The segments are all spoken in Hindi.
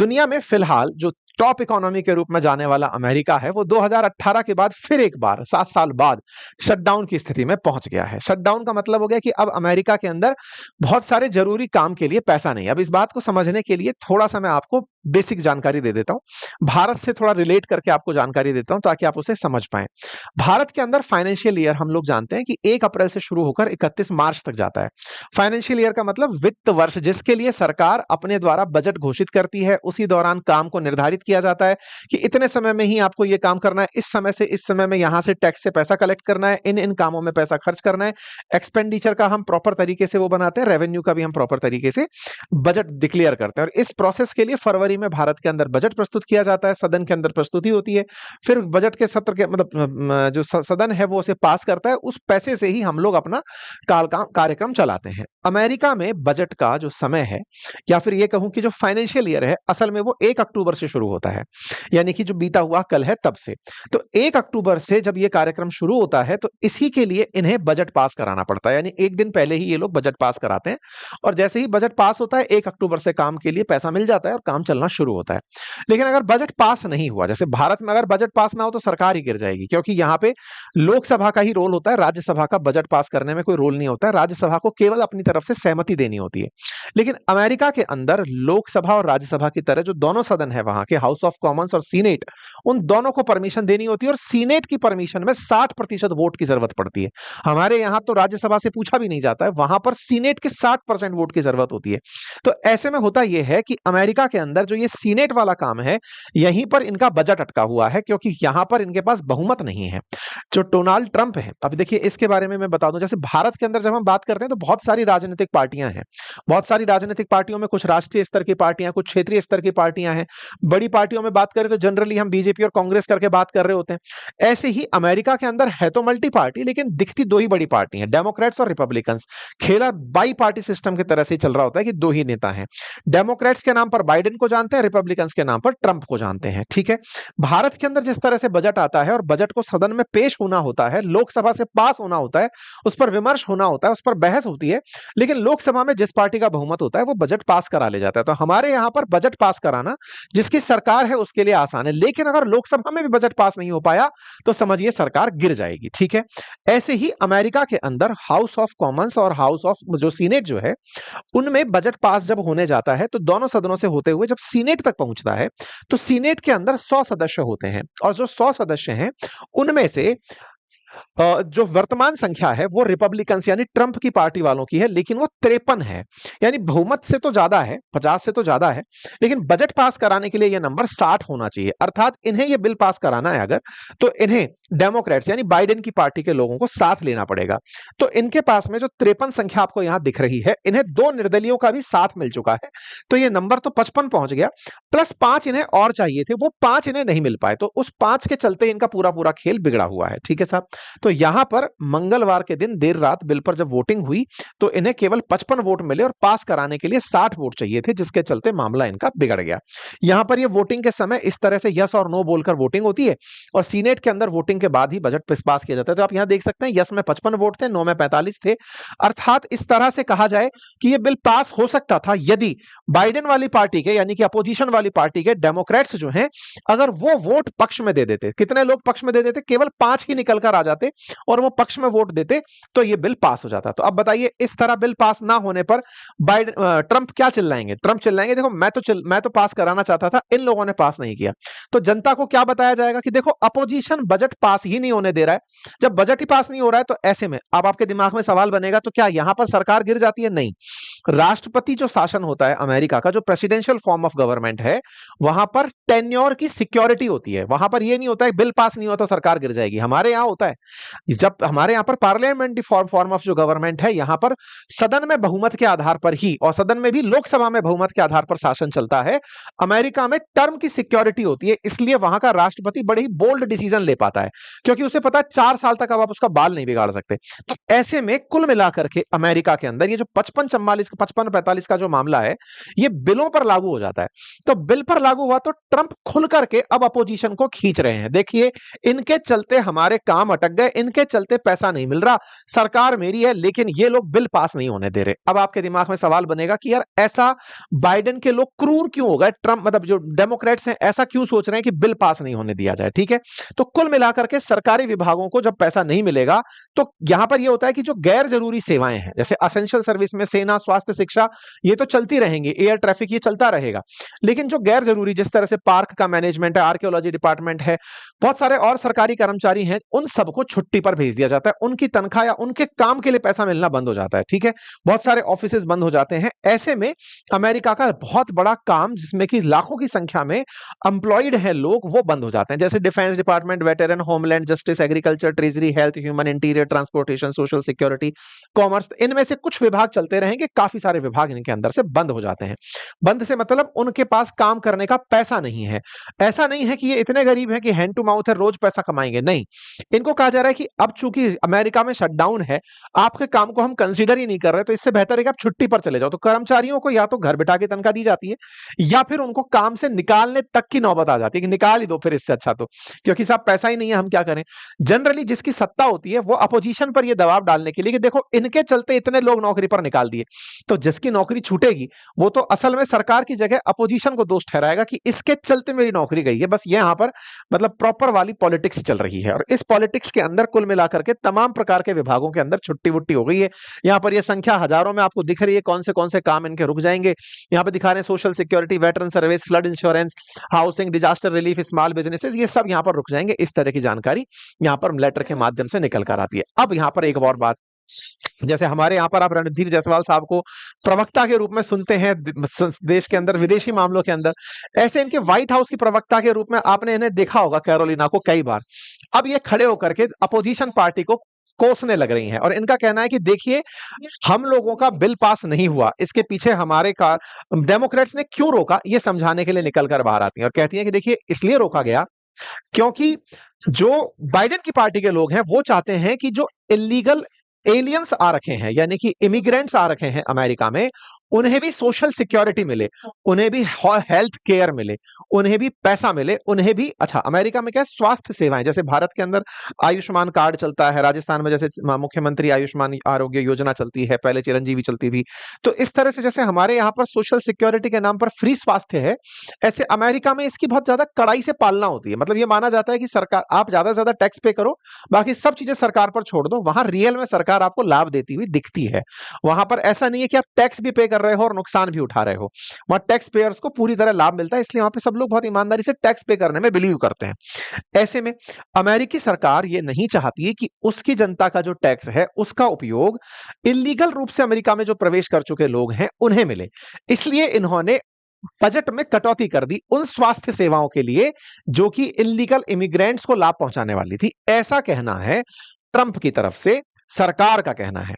दुनिया में फिलहाल जो टॉप इकोनॉमी के रूप में जाने वाला अमेरिका है, वो 2018 के बाद फिर एक बार 7 साल बाद शटडाउन की स्थिति में पहुंच गया है। शटडाउन का मतलब हो गया कि अब अमेरिका के अंदर बहुत सारे जरूरी काम के लिए पैसा नहीं है। अब इस बात को समझने के लिए थोड़ा सा मैं आपको बेसिक जानकारी दे देता हूं, भारत से थोड़ा रिलेट करके आपको जानकारी देता हूं ताकि आप उसे समझ पाएं। भारत के अंदर फाइनेंशियल ईयर हम लोग जानते हैं कि 1 अप्रैल से शुरू होकर 31 मार्च तक जाता है। फाइनेंशियल ईयर का मतलब वित्त वर्ष, जिसके लिए सरकार अपने द्वारा बजट घोषित करती है। उसी दौरान काम को निर्धारित किया जाता है कि इतने समय में ही आपको ये काम करना है, इस समय से इस समय में यहां से टैक्स से पैसा कलेक्ट करना है, इन इन कामों में पैसा खर्च करना है। एक्सपेंडिचर का हम प्रॉपर तरीके से वो बनाते हैं, रेवेन्यू का भी हम प्रॉपर तरीके से बजट डिक्लेयर करते हैं। और इस प्रोसेस के लिए फरवरी में भारत के अंदर बजट प्रस्तुत किया जाता है, सदन के अंदर प्रस्तुति होती है, फिर बजट के सत्र के मतलब जो सदन है वो उसे पास करता है। उस पैसे से ही हम लोग अपना कार्यक्रम चलाते हैं। अमेरिका में बजट का जो समय है, या फिर ये कहूं कि जो फाइनेंशियल ईयर है, असल में वो 1 अक्टूबर से शुरू होता है, यानी कि जो बीता हुआ कल है तब से। तो 1 अक्टूबर से जब ये कार्यक्रम शुरू होता है, तो इसी के लिए इन्हें बजट पास कराना पड़ता है, यानी एक दिन पहले ही ये लोग बजट पास कराते हैं। और जैसे ही बजट पास होता है, 1 अक्टूबर से काम के लिए पैसा मिल जाता है और काम चलना शुरू होता है। लेकिन अगर बजट पास नहीं हुआ, जैसे भारत में अगर बजट पास ना हो तो सरकार ही गिर जाएगी, क्योंकि यहाँ पे लोकसभा का ही रोल होता है, राज्यसभा का बजट पास करने में कोई रोल नहीं होता है। राज्यसभा को केवल अपनी तरफ से सहमति देनी होती है। लेकिन अमेरिका के अंदर लोकसभा और राज्यसभा की तरह जो दोनों सदन है वहां के, हाउस ऑफ कॉमन्स और सीनेट, उन दोनों को परमिशन देनी होती है। और सीनेट की परमिशन में 60% वोट की जरूरत पड़ती है। हमारे यहां तो राज्यसभा से पूछा भी नहीं जाता है, वहां पर सीनेट के 60% वोट की जरूरत होती है। तो ऐसे में होता यह है कि अमेरिका के अंदर जो ये सीनेट वाला काम है, यहीं पर इनका बजट अटका हुआ है, क्योंकि यहां पर इनके पास बहुमत नहीं है। जो डोनाल्ड ट्रंप है, अब देखिए इसके बारे में मैं बता दूं, जैसे भारत के अंदर जब हम बात करते हैं तो बहुत सारी राजनीतिक पार्टियां हैं। बहुत सारी राजनीतिक पार्टियों में कुछ राष्ट्रीय स्तर की पार्टियां, कुछ क्षेत्रीय स्तर की पार्टियां हैं। बड़ी पार्टियों में बात करें तो जनरली हम बीजेपी और कांग्रेस करके बात कर रहे होते हैं। ऐसे ही अमेरिका के अंदर है तो मल्टी पार्टी, लेकिन दिखती दो ही बड़ी पार्टी हैं, डेमोक्रेट्स और रिपब्लिकन्स। खेला बाई पार्टी सिस्टम की तरह से चल रहा होता है कि दो ही नेता हैं। डेमोक्रेट्स के नाम पर बाइडेन को जानते हैं, रिपब्लिकन्स के नाम पर ट्रंप को जानते हैं। ठीक है, भारत के अंदर जिस तरह से बजट आता है और बजट को सदन में पेश होना होता है, लोकसभा से पास होना होता है, उस पर विमर्श होना होता है, उस पर बहस होती है, लेकिन लोकसभा में जिस पार्टी का बहुमत होता है वो बजट पास करा ले जाता है। तो हमारे यहां पर बजट पास कराना जिसकी सरकार है उसके लिए आसान है, लेकिन अगर लोकसभा में भी बजट पास नहीं हो पाया तो समझिए सरकार गिर जाएगी। ठीक है, ऐसे ही अमेरिका के अंदर हाउस ऑफ कॉमन्स और हाउस ऑफ जो सीनेट जो है, उनमें बजट पास जब होने जाता है तो दोनों सदनों से होते हुए जब सीनेट तक पहुंचता है, तो सीनेट के अंदर 100 सदस्य होते हैं। और जो 100 सदस्य हैं उनमें से जो वर्तमान संख्या है वो रिपब्लिकन्स यानी ट्रंप की पार्टी वालों की है, लेकिन वो 53 है, यानी बहुमत से तो ज्यादा है, 50 से तो ज्यादा है, लेकिन बजट पास कराने के लिए यह नंबर 60 होना चाहिए। अर्थात इन्हें यह बिल पास कराना है अगर, तो इन्हें डेमोक्रेट्स यानी बाइडेन की पार्टी के लोगों को साथ लेना पड़ेगा। तो इनके पास में जो 53 संख्या आपको यहां दिख रही है, इन्हें 2 निर्दलीयों का भी साथ मिल चुका है, तो यह नंबर तो 55 पहुंच गया, प्लस 5 इन्हें और चाहिए थे, वो 5 इन्हें नहीं मिल पाए, तो उस 5 के चलते इनका पूरा पूरा खेल बिगड़ा हुआ है। ठीक है साहब, तो यहां पर मंगलवार के दिन देर रात बिल पर जब वोटिंग हुई तो इन्हें केवल 55 वोट मिले और पास कराने के लिए 60 वोट चाहिए थे, जिसके चलते मामला इनका बिगड़ गया। यहां पर ये वोटिंग के समय इस तरह से यस और नो बोलकर वोटिंग होती है, और सीनेट के अंदर वोटिंग के बाद ही बजट पास किया जाता है। तो आप यहां देख सकते हैं यस में 55 वोट थे, नो में 45 थे। अर्थात इस तरह से कहा जाए कि यह बिल पास हो सकता था यदि बाइडेन वाली पार्टी के यानी कि अपोजिशन वाली पार्टी के डेमोक्रेट्स जो हैं, अगर वो वोट पक्ष में दे देते। कितने लोग पक्ष में दे देते? केवल 5 ही निकल कर आ जाते और वो पक्ष में वोट देते तो ये बिल पास हो जाता। तो अब बताइए, इस तरह बिल पास ना होने पर बाइडेन ट्रंप क्या चिल्लाएंगे? ट्रंप चिल्लाएंगे देखो मैं तो पास कराना चाहता था, इन लोगों ने पास नहीं किया। तो जनता को क्या बताया जाएगा कि देखो अपोजिशन बजट पास ही नहीं होने दे रहा है। जब बजट ही पास नहीं हो रहा है तो ऐसे में अब आपके दिमाग में सवाल बनेगा, तो क्या यहां पर सरकार गिर जाती है? नहीं। राष्ट्रपति जो शासन होता है अमेरिका का, जो प्रेसिडेंशियल फॉर्म ऑफ गवर्नमेंट है, वहां पर टेन्योर की सिक्योरिटी होती है। वहां पर यह नहीं होता है बिल पास नहीं हुआ तो सरकार गिर जाएगी। हमारे यहां होता है, जब हमारे यहां पर पार्लियामेंट्री फॉर्म ऑफ जो गवर्नमेंट है, यहां पर सदन में बहुमत के आधार पर ही, और सदन में भी लोकसभा में बहुमत के आधार पर शासन चलता है। अमेरिका में टर्म की सिक्योरिटी होती है, इसलिए वहां का राष्ट्रपति बड़े ही बोल्ड डिसीजन ले पाता है, क्योंकि उसे पता है 4 साल तक अब आप उसका बाल नहीं बिगाड़ सकते। तो ऐसे में कुल मिलाकर के अमेरिका के अंदर ये जो 55-44 55-45 का जो मामला है, ये बिलों पर लागू हो जाता है। तो बिल पर लागू हुआ तो ट्रंप खुल करके अब अपोजिशन को खींच रहे हैं। देखिए, इनके चलते हमारे काम अटक गए, इनके चलते पैसा नहीं मिल रहा, सरकार मेरी है लेकिन ये लोग बिल पास नहीं होने दे रहे। अब आपके दिमाग में सवाल बनेगा कि यार ऐसा बाइडेन के लोग क्रूर क्यों हो गए, ट्रंप मतलब जो डेमोक्रेट्स हैं ऐसा क्यों सोच रहे हैं कि बिल पास नहीं होने दिया जाए, ठीक है। तो कुल मिलाकर के सरकारी विभागों को जब पैसा नहीं मिलेगा तो यहां पर यह होता है कि जो गैर जरूरी सेवाएं हैं, जैसे असेंशियल सर्विस में सेना, स्वास्थ्य, शिक्षा, ये तो चलती रहेंगी, एयर ट्रैफिक ये चलता रहेगा, लेकिन जो गैर जरूरी जिस तरह से पार्क का मैनेजमेंट है, आर्कियोलॉजी डिपार्टमेंट है, बहुत सारे और सरकारी कर्मचारी हैं, उन सबको छुट्टी पर भेज दिया जाता है, उनकी तनख्वाह या उनके काम के लिए पैसा मिलना बंद हो जाता है, ठीक है। बहुत सारे ऑफिसेज बंद हो जाते हैं। ऐसे में अमेरिका का बहुत बड़ा काम जिसमें कि लाखों की संख्या में एम्प्लॉयड हैं लोग, वो बंद हो जाते हैं, जैसे defence department, veteran, homeland justice, agriculture, treasury, health, human, interior, transportation, social security, commerce, इनमें से कुछ विभाग चलते रहेंगे, काफी सारे विभाग इनके अंदर से बंद हो जाते हैं। बंद से मतलब उनके पास काम करने का पैसा नहीं है। ऐसा नहीं है कि ये इतने गरीब हैं कि हैंड टू माउथ है, रोज पैसा कमाएंगे, नहीं। इनको कहा जा रहा है कि अब चूंकि अमेरिका में शटडाउन है, आपके काम को हम कंसीडर ही नहीं कर रहे, तो इससे बेहतर है कि आप छुट्टी पर चले जाओ। तो कर्मचारियों को या तो घर बिठा के तनख्वाह दी जाती है या फिर उनको काम से निकालने तक की नौबत आ जाती है कि निकाल ही दो फिर इससे अच्छा तो, क्योंकि साहब पैसा ही नहीं है, हम क्या करें। जनरली जिसकी सत्ता होती है वो अपोजिशन पर यह दबाव डालने के लिए कि देखो इनके चलते इतने लोग नौकरी पर निकाल दिए, तो जिसकी नौकरी छूटेगी वो तो असल में सरकार की जगह अपोजिशन को दोष ठहराएगा कि इसके चलते मेरी नौकरी गई है। बस ये यहां पर मतलब प्रॉपर वाली पॉलिटिक्स चल रही है, और इस पॉलिटिक्स के अंदर कुल मिलाकर के तमाम प्रकार के विभागों के अंदर छुट्टी वुट्टी हो गई है। यहां पर यह संख्या हजारों में आपको दिख रही है, कौन से काम इनके रुक जाएंगे। यहां पर दिखा रहे हैं social security, veteran service, flood insurance, housing, disaster relief, small businesses, ये सब यहां पर रुक जाएंगे। इस तरह की जानकारी यहां पर लेटर के माध्यम से निकल कर आती है। अब यहां पर एक और बात, जैसे हमारे यहाँ पर आप रणधीर जायसवाल साहब को प्रवक्ता के रूप में सुनते हैं देश के अंदर विदेशी मामलों के अंदर, ऐसे इनके व्हाइट हाउस की प्रवक्ता के रूप में आपने इन्हें देखा होगा कैरोलिना को कई बार। अब ये खड़े होकर के अपोजिशन पार्टी को कोसने लग रही हैं, और इनका कहना है कि देखिए हम लोगों का बिल पास नहीं हुआ, इसके पीछे हमारे का डेमोक्रेट्स ने क्यों रोका, ये समझाने के लिए निकल कर बाहर आती हैं और कहती हैं कि देखिए इसलिए रोका गया क्योंकि जो बाइडेन की पार्टी के लोग हैं वो चाहते हैं कि जो इलीगल एलियंस आ रखे हैं, यानी कि इमिग्रेंट्स आ रखे हैं अमेरिका में, उन्हें भी सोशल सिक्योरिटी मिले, उन्हें भी हेल्थ केयर मिले, उन्हें भी पैसा मिले, उन्हें भी अच्छा अमेरिका में क्या है, स्वास्थ्य सेवाएं, जैसे भारत के अंदर आयुष्मान कार्ड चलता है, राजस्थान में जैसे मुख्यमंत्री आयुष्मान आरोग्य योजना चलती है, पहले चिरंजीवी चलती थी, तो इस तरह से जैसे हमारे यहाँ पर सोशल सिक्योरिटी के नाम पर फ्री स्वास्थ्य है, ऐसे अमेरिका में इसकी बहुत ज्यादा कड़ाई से पालना होती है। मतलब ये माना जाता है कि सरकार आप ज्यादा से ज्यादा टैक्स पे करो, बाकी सब चीजें सरकार पर छोड़ दो, वहां रियल में सरकार आपको लाभ देती हुई दिखती है। वहां पर ऐसा नहीं है कि आप टैक्स भी पे कर रहे हो और नुकसान भी उठा रहे हो, वहां टैक्स पेयर्स को पूरी तरह लाभ मिलता है, इसलिए वहां पे सब लोग बहुत ईमानदारी से टैक्स पे करने में बिलीव करते हैं। ऐसे में अमेरिकी सरकार ये नहीं चाहती है कि उसकी जनता का जो टैक्स है उसका उपयोग इलीगल रूप से अमेरिका में जो प्रवेश कर चुके लोग हैं उन्हें मिले, इसलिए इन्होंने बजट में कटौती कर दी उन स्वास्थ्य सेवाओं के लिए जो कि इलीगल इमिग्रेंट्स को लाभ पहुंचाने वाली थी। ऐसा कहना है ट्रंप की तरफ से, सरकार का कहना है।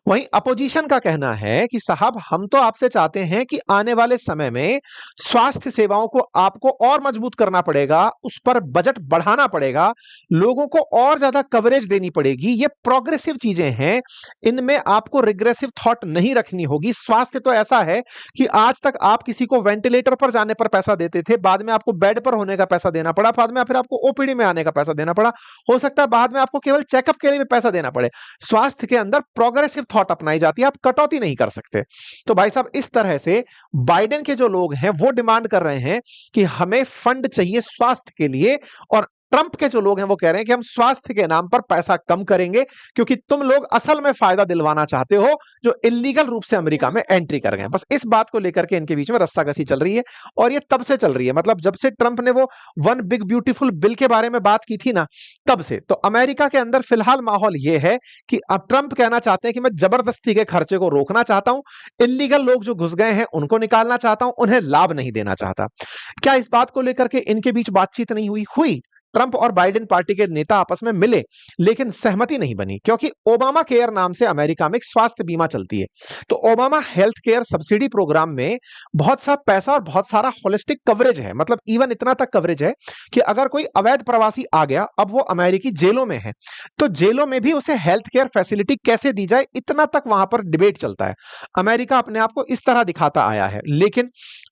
वहीं अपोजिशन का कहना है कि साहब हम तो आपसे चाहते हैं कि आने वाले समय में स्वास्थ्य सेवाओं को आपको और मजबूत करना पड़ेगा, उस पर बजट बढ़ाना पड़ेगा, लोगों को और ज्यादा कवरेज देनी पड़ेगी। ये प्रोग्रेसिव चीजें हैं, इनमें आपको रिग्रेसिव थॉट नहीं रखनी होगी। स्वास्थ्य तो ऐसा है कि आज तक आप किसी को वेंटिलेटर पर जाने पर पैसा देते थे, बाद में आपको बेड पर होने का पैसा देना पड़ा, बाद में फिर आपको ओपीडी में आने का पैसा देना पड़ा, हो सकता है बाद में आपको केवल चेकअप के लिए भी पैसा देना पड़े। स्वास्थ्य के अंदर प्रोग्रेसिव थॉट अपनाई जाती है, आप कटौती नहीं कर सकते। तो भाई साहब इस तरह से बाइडेन के जो लोग हैं वो डिमांड कर रहे हैं कि हमें फंड चाहिए स्वास्थ्य के लिए, और ट्रंप के जो लोग हैं वो कह रहे हैं कि हम स्वास्थ्य के नाम पर पैसा कम करेंगे क्योंकि तुम लोग असल में फायदा दिलवाना चाहते हो जो इलीगल रूप से अमेरिका में एंट्री कर गए। बस इस बात को लेकर के इनके बीच में रस्साकसी चल रही है, और ये तब से चल रही है, मतलब जब से ट्रंप ने वो वन बिग ब्यूटीफुल बिल के बारे में बात की थी ना, तब से। तो अमेरिका के अंदर फिलहाल माहौल ये है कि अब ट्रंप कहना चाहते हैं कि मैं जबरदस्ती के खर्चे को रोकना चाहता हूं, इलीगल लोग जो घुस गए हैं उनको निकालना चाहता हूं, उन्हें लाभ नहीं देना चाहता। क्या इस बात को लेकर के इनके बीच बातचीत नहीं हुई? हुई। ट्रंप और बाइडेन पार्टी के नेता आपस में मिले, लेकिन सहमति नहीं बनी, क्योंकि ओबामा केयर नाम से अमेरिका में एक स्वास्थ्य बीमा चलती है। तो Obama health care subsidy program में बहुत सा पैसा और बहुत सारा होलिस्टिक कवरेज है, मतलब इवन इतना तक कवरेज है कि अगर कोई अवैध प्रवासी आ गया, अब वो अमेरिकी जेलों में है, तो जेलों में भी उसे हेल्थ केयर फैसिलिटी कैसे दी जाए, इतना तक वहां पर डिबेट चलता है। अमेरिका अपने आप को इस तरह दिखाता आया है। लेकिन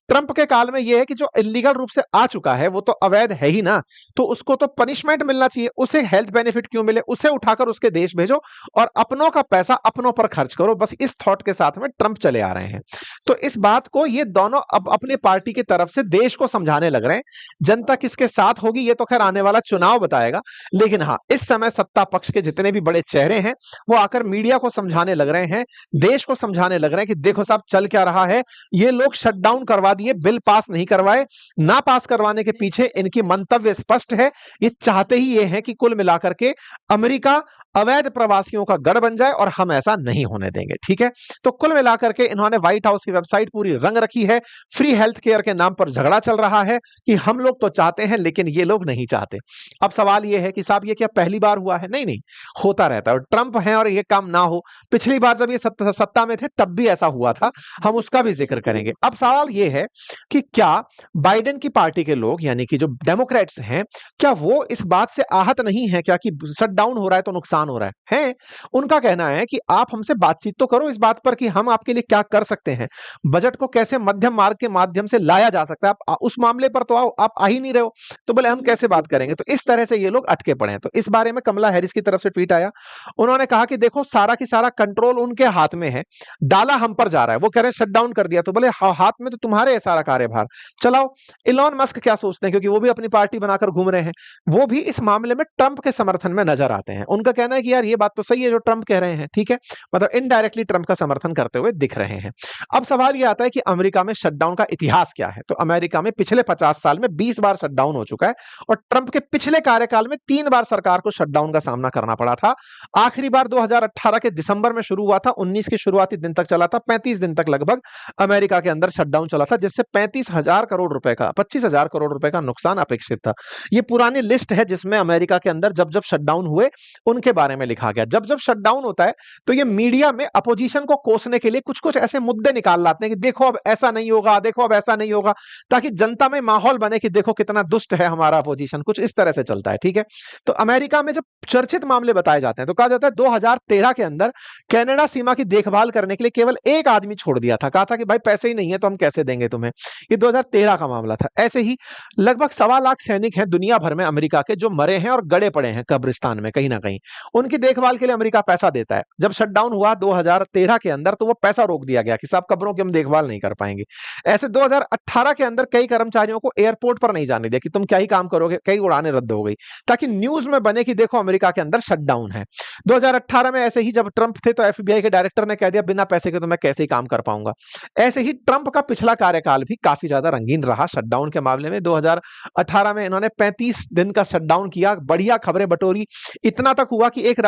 ट्रंप के काल में यह है कि जो इलीगल रूप से आ चुका है वो तो अवैध है ही ना, तो उसको तो पनिशमेंट मिलना चाहिए, उसे हेल्थ बेनिफिट क्यों मिले, उसे उठाकर उसके देश भेजो और अपनों का पैसा अपनों पर खर्च करो। बस इस थॉट के साथ में ट्रंप चले आ रहे हैं। तो इस बात को ये दोनों अब अपने पार्टी की तरफ से देश को समझाने लग रहे हैं। जनता किसके साथ होगी ये तो खैर आने वाला चुनाव बताएगा, लेकिन हाँ, इस समय सत्ता पक्ष के जितने भी बड़े चेहरे हैं वो आकर मीडिया को समझाने लग रहे हैं, देश को समझाने लग रहे हैं कि देखो साहब चल क्या रहा है, ये लोग शटडाउन करवा दिए, बिल पास नहीं करवाए, ना पास करवाने के पीछे इनकी मंतव्य स्पष्ट है। ये चाहते ही ये है कि कुल मिलाकर के अमेरिका अवैध प्रवासियों का गढ़ बन जाए और हम ऐसा नहीं होने देंगे। ठीक है, तो कुल मिलाकर के इन्होंने व्हाइट हाउस की वेबसाइट पूरी रंग रखी है। फ्री हेल्थ केयर के नाम पर झगड़ा चल रहा है कि हम लोग तो चाहते हैं लेकिन ये लोग नहीं चाहते। अब सवाल ये है कि साहब ये क्या पहली बार हुआ है? नहीं नहीं, होता रहता है, और ट्रंप है और ये काम ना हो। पिछली बार जब ये सत्ता में थे तब भी ऐसा हुआ था, हम उसका भी जिक्र करेंगे। अब सवाल ये है कि क्या बाइडेन की पार्टी के लोग यानी कि जो डेमोक्रेट्स हैं, क्या वो इस बात से आहत नहीं है क्या कि शटडाउन हो रहा है तो नुकसान हो रहा है? उनका कहना है कि आप हमसे बातचीत तो करो इस बात पर कि हम आपके लिए क्या कर सकते हैं, बजट को कैसे मध्यम मार्ग के माध्यम से लाया जा सकता है, आप उस मामले पर तो आओ, आप आ ही नहीं रहे हो, तो बोले हम कैसे बात करेंगे। तो इस तरह से ये लोग अटके पड़े हैं। तो इस बारे में कमला हैरिस की तरफ से ट्वीट आया, उन्होंने कहा कि देखो सारा की सारा कंट्रोल उनके हाथ में है, डाला हम पर जा रहा है। वो कह रहे हैं शटडाउन कर दिया, तो बोले हाथ में तो तुम्हारे है सारा कार्यभार, चलाओ। इलॉन मस्क क्या सोचते हैं, क्योंकि वो भी अपनी पार्टी बनाकर घूम रहे हैं, वो भी इस मामले में ट्रंप के समर्थन में नजर आते हैं। उनका कहना है कि यार ये बात तो सही है जो ट्रंप कह रहे हैं, ठीक है, मतलब इनडायरेक्टली ट्रंप का समर्थन करते हुए दिख रहे हैं। अब सवाल ये आता है कि अमेरिका में शटडाउन का इतिहास क्या है। तो अमेरिका में पिछले 50 साल में 20 बार शटडाउन हो चुका है, और ट्रंप के पिछले कार्यकाल में 3 बार सरकार को शटडाउन का सामना करना पड़ा था। आखिरी बार 2018 के दिसंबर में शुरू हुआ था, 19 के शुरुआती दिन तक चला था, 35 दिन तक लगभग अमेरिका के अंदर शटडाउन चला था, जिससे 35,000 करोड़ रुपए का 25,000 करोड़ रुपए का नुकसान अपेक्षित था। ये पुरानी लिस्ट है जिसमें अमेरिका के अंदर जब जब शटडाउन हुए उनके बारे में लिखा गया। जब जब शटडाउन होता है तो ये मीडिया में अपोजिशन को कोसने के लिए कुछ कुछ ऐसे मुद्दे निकाल लाते हैं कि देखो अब ऐसा नहीं होगा, देखो अब ऐसा नहीं होगा, ताकि जनता में माहौल बने कि देखो कितना दुष्ट है हमारा अपोजिशन, कुछ इस तरह से चलता है। ठीक है, तो अमेरिका में जब चर्चित मामले बताए जाते हैं तो कहा जाता है 2013 के अंदर कनाडा सीमा की देखभाल करने के लिए केवल एक आदमी छोड़ दिया था, कहा था कि भाई पैसे ही नहीं है तो हम कैसे देंगे तुम्हें। ये 2013 का मामला था। ऐसे ही लगभग 1.25 लाख सैनिक हैं दुनिया भर में अमेरिका के जो मरे हैं और गड़े पड़े हैं कब्रिस्तान में कहीं ना कहीं, उनकी देखभाल के लिए अमेरिका पैसा देता है। जब शटडाउन हुआ 2013 के अंदर तो वो पैसा रोक दिया गया कि साहब कब्रों की हम देखभाल नहीं कर पाएंगे। ऐसे 2018 के अंदर कई कर्मचारियों को एयरपोर्ट पर नहीं जाने दिया कि तुम क्या ही काम करोगे, कई उड़ानें रद्द हो गई, ताकि न्यूज में बने कि देखो अमेरिका के अंदर शटडाउन है। 2018 में ऐसे ही जब ट्रंप थे तो एफबीआई के डायरेक्टर ने कह दिया बिना पैसे के तो मैं कैसे ही काम कर पाऊंगा। ऐसे ही ट्रंप का पिछला कार्यकाल भी काफी ज्यादा रंगीन रहा शटडाउन के मामले में। 2018 में इन्होंने 35 दिन का शटडाउन किया, बढ़िया खबरें बटोरी, इतना तक हुआ कि एक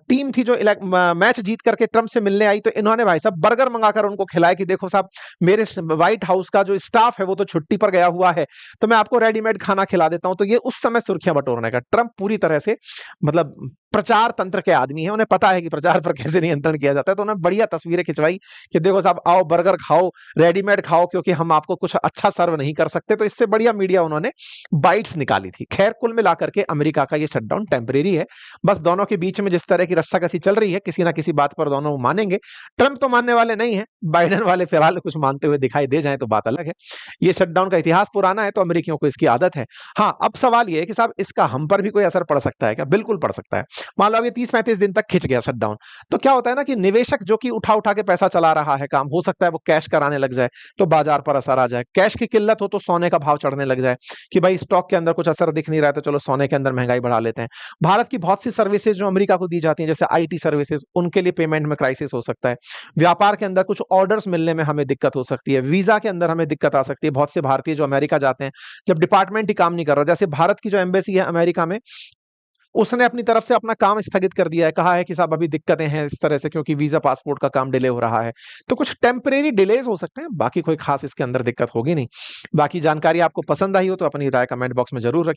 टीम थी जो मैच जीत करके ट्रंप से मिलने आई, तो इन्होंने भाई साहब बर्गर मंगाकर उनको खिलाया कि देखो साहब मेरे व्हाइट हाउस का जो स्टाफ है वो तो छुट्टी पर गया हुआ है, तो मैं आपको रेडीमेड खाना खिला देता हूं। तो ये उस समय सुर्खियां बटोरने का, ट्रंप पूरी तरह से मतलब प्रचार तंत्र के आदमी है, उन्हें पता है कि प्रचार पर कैसे नियंत्रण किया जाता है। तो उन्होंने बढ़िया तस्वीरें खिंचवाई कि देखो साहब आओ बर्गर खाओ, रेडीमेड खाओ, क्योंकि हम आपको कुछ अच्छा सर्व नहीं कर सकते। तो इससे बढ़िया मीडिया उन्होंने बाइट्स निकाली थी। खैर कुल मिलाकर के अमेरिका का ये शटडाउन टेम्परेरी है, बस दोनों के बीच में जिस तरह की रस्साकसी चल रही है किसी ना किसी बात पर दोनों मानेंगे। ट्रंप तो मानने वाले नहीं है, बाइडेन वाले फिलहाल कुछ मानते हुए दिखाई दे जाए तो बात अलग है। ये शटडाउन का इतिहास पुराना है तो अमेरिकियों को इसकी आदत है। हाँ, अब सवाल ये है कि साहब इसका हम पर भी कोई असर पड़ सकता है क्या? बिल्कुल पड़ सकता है। मान लो ये 30-35 दिन तक खिंच गया शटडाउन, तो क्या होता है ना कि निवेशक जो कि उठा उठा के पैसा चला रहा है काम, हो सकता है वो कैश कराने लग जाए तो बाजार पर असर आ जाए। कैश की किल्लत हो तो सोने का भाव चढ़ने लग जाए कि भाई स्टॉक के अंदर कुछ असर दिख नहीं रहा है तो चलो सोने के अंदर महंगाई बढ़ा लेते हैं। भारत की बहुत सी सर्विसेज जो अमेरिका को दी जाती हैं जैसे आईटी सर्विसेज, उनके लिए पेमेंट में क्राइसिस हो सकता है। व्यापार के अंदर कुछ ऑर्डर्स मिलने में हमें दिक्कत हो सकती है। वीजा के अंदर हमें दिक्कत आ सकती है। बहुत से भारतीय जो अमेरिका जाते हैं जब डिपार्टमेंट ही काम नहीं कर रहा, जैसे भारत की जो एम्बेसी है अमेरिका में उसने अपनी तरफ से अपना काम स्थगित कर दिया है, कहा है कि साहब अभी दिक्कतें हैं इस तरह से क्योंकि वीजा पासपोर्ट का काम डिले हो रहा है। तो कुछ टेम्परेरी डिलेज हो सकते हैं, बाकी कोई खास इसके अंदर दिक्कत होगी नहीं। बाकी जानकारी आपको पसंद आई हो तो अपनी राय कमेंट बॉक्स में जरूर रखिए।